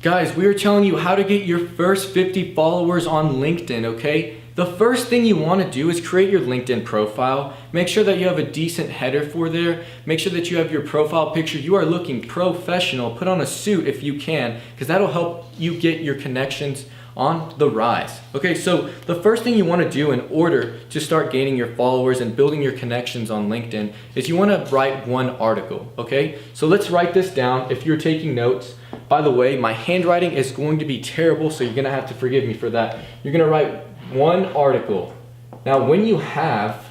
Guys, we are telling you how to get your first 50 followers on LinkedIn, okay? The first thing you want to do is create your LinkedIn profile. Make sure that you have a decent header for there. Make sure that you have your profile picture. You are looking professional. Put on a suit if you can, because that'll help you get your connections on the rise. Okay, so the first thing you want to do in order to start gaining your followers and building your connections on LinkedIn is you want to write one article, okay? So let's write this down if you're taking notes. By the way, my handwriting is going to be terrible, so you're going to have to forgive me for that. You're going to write one article. Now, when you have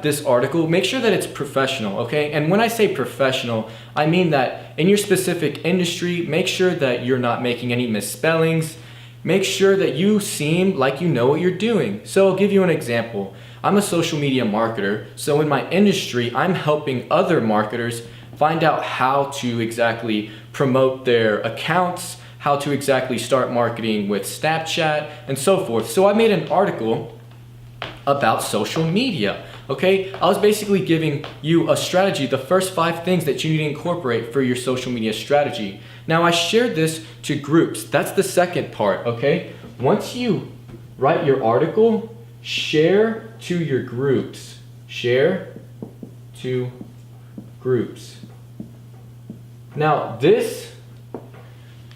this article, make sure that it's professional, okay? And when I say professional, I mean that in your specific industry, make sure that you're not making any misspellings. Make sure that you seem like you know what you're doing. So I'll give you an example. I'm a social media marketer, so in my industry, I'm helping other marketers find out how to exactly promote their accounts, how to exactly start marketing with Snapchat, and so forth. So I made an article about social media, okay? I was basically giving you a strategy, the first 5 things that you need to incorporate for your social media strategy. Now I shared this to groups. That's the second part, okay? Once you write your article, share to your groups. Share to groups. Now this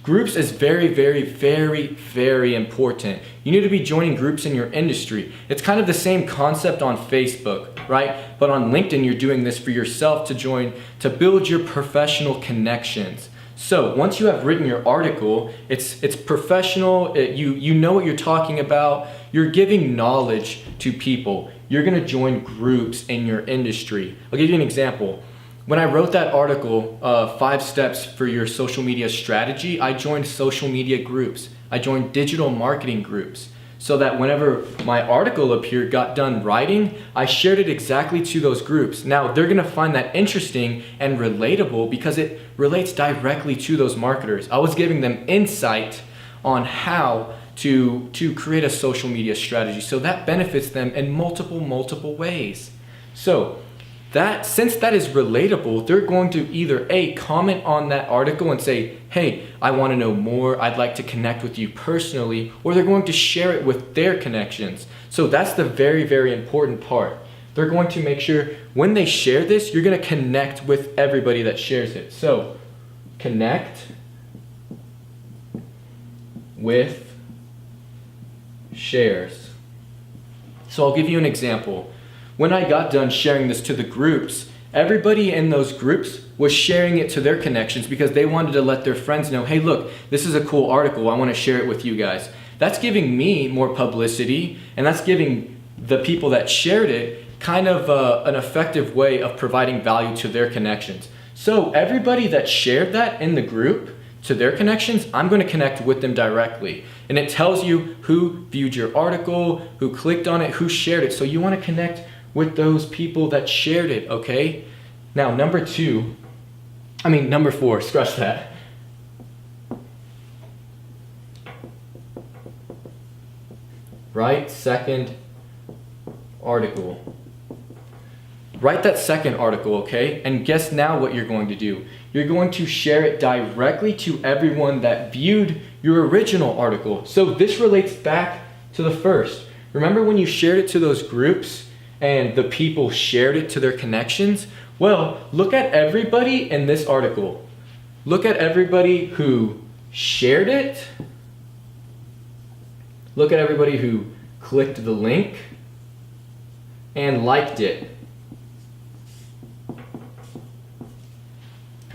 groups is very, very, very, very important. You need to be joining groups in your industry. It's kind of the same concept on Facebook, right? But on LinkedIn, you're doing this for yourself to join, to build your professional connections. So once you have written your article, it's professional, you know what you're talking about, you're giving knowledge to people. You're gonna join groups in your industry. I'll give you an example. When I wrote that article, 5 steps for your social media strategy, I joined social media groups. I joined digital marketing groups so that whenever my article appeared, got done writing, I shared it exactly to those groups. Now they're gonna find that interesting and relatable because it relates directly to those marketers. I was giving them insight on how to create a social media strategy. So that benefits them in multiple ways. So since that is relatable, they're going to either A, comment on that article and say, hey, I want to know more, I'd like to connect with you personally, or they're going to share it with their connections. So that's the very, very important part. They're going to make sure when they share this, you're going to connect with everybody that shares it. So connect with shares. So I'll give you an example. When I got done sharing this to the groups, everybody in those groups was sharing it to their connections because they wanted to let their friends know, hey, look, this is a cool article. I want to share it with you guys. That's giving me more publicity, and that's giving the people that shared it kind of an effective way of providing value to their connections. So everybody that shared that in the group to their connections, I'm going to connect with them directly. And it tells you who viewed your article, who clicked on it, who shared it. So you want to connect with those people that shared it, okay? Now, number 4, scratch that. Write second article. Write that second article, okay? And guess now what you're going to do. You're going to share it directly to everyone that viewed your original article. So this relates back to the first. Remember when you shared it to those groups and the people shared it to their connections? Well, look at everybody in this article. Look at everybody who shared it. Look at everybody who clicked the link and liked it.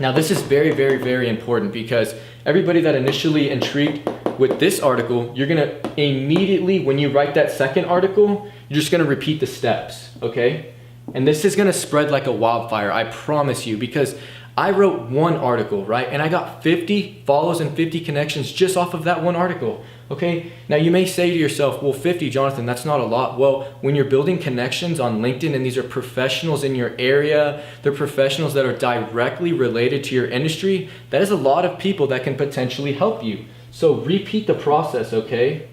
Now this is very, very, very important because everybody that initially intrigued with this article, you're gonna immediately, when you write that second article, you're just gonna repeat the steps, okay? And this is gonna spread like a wildfire, I promise you, because I wrote one article, right? And I got 50 follows and 50 connections just off of that one article, okay? Now you may say to yourself, well, 50, Jonathan, that's not a lot. Well, when you're building connections on LinkedIn and these are professionals in your area, they're professionals that are directly related to your industry, that is a lot of people that can potentially help you. So repeat the process, okay?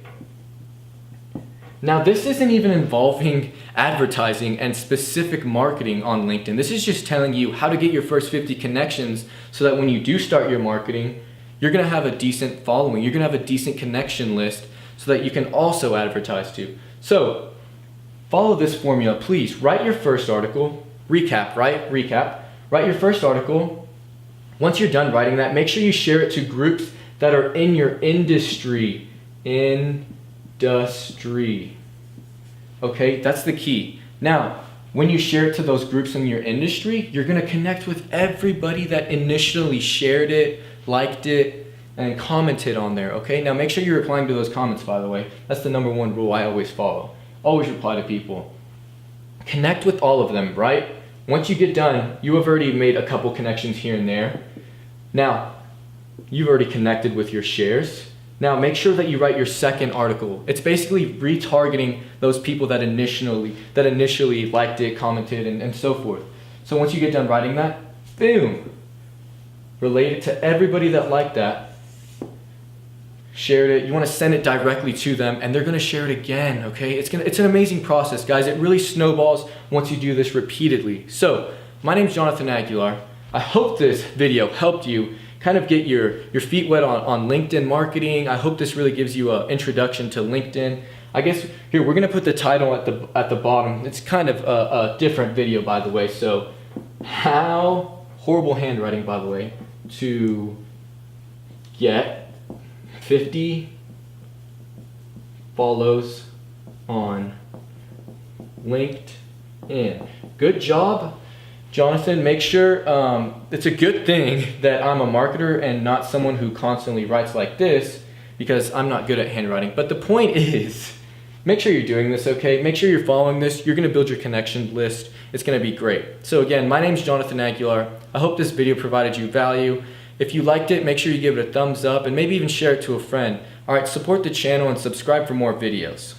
Now, this isn't even involving advertising and specific marketing on LinkedIn. This is just telling you how to get your first 50 connections so that when you do start your marketing, you're gonna have a decent following. You're gonna have a decent connection list so that you can also advertise to. So, follow this formula, please. Write your first article, recap. Write your first article. Once you're done writing that, make sure you share it to groups that are in your industry. Okay, that's the key. Now, when you share it to those groups in your industry, you're gonna connect with everybody that initially shared it, liked it, and commented on there, okay? Now make sure you're replying to those comments, by the way. That's the #1 rule I always follow. Always reply to people. Connect with all of them, right? Once you get done, you have already made a couple connections here and there. Now, you've already connected with your shares. Now make sure that you write your second article. It's basically retargeting those people that initially liked it, commented, and so forth. So once you get done writing that, boom, relate it to everybody that liked that, shared it. You want to send it directly to them, and they're going to share it again. Okay, it's an amazing process, guys. It really snowballs once you do this repeatedly. So my name's Jonathan Aguilar. I hope this video helped you kind of get your feet wet on LinkedIn marketing. I hope this really gives you an introduction to LinkedIn. I guess here we're gonna put the title at the bottom. It's kind of a different video, by the way. So how, horrible handwriting, by the way, to get 50 follows on LinkedIn. Good job, Jonathan. Make sure, it's a good thing that I'm a marketer and not someone who constantly writes like this, because I'm not good at handwriting. But the point is, make sure you're doing this, okay? Make sure you're following this. You're gonna build your connection list. It's gonna be great. So again, my name's Jonathan Aguilar. I hope this video provided you value. If you liked it, make sure you give it a thumbs up and maybe even share it to a friend. All right, support the channel and subscribe for more videos.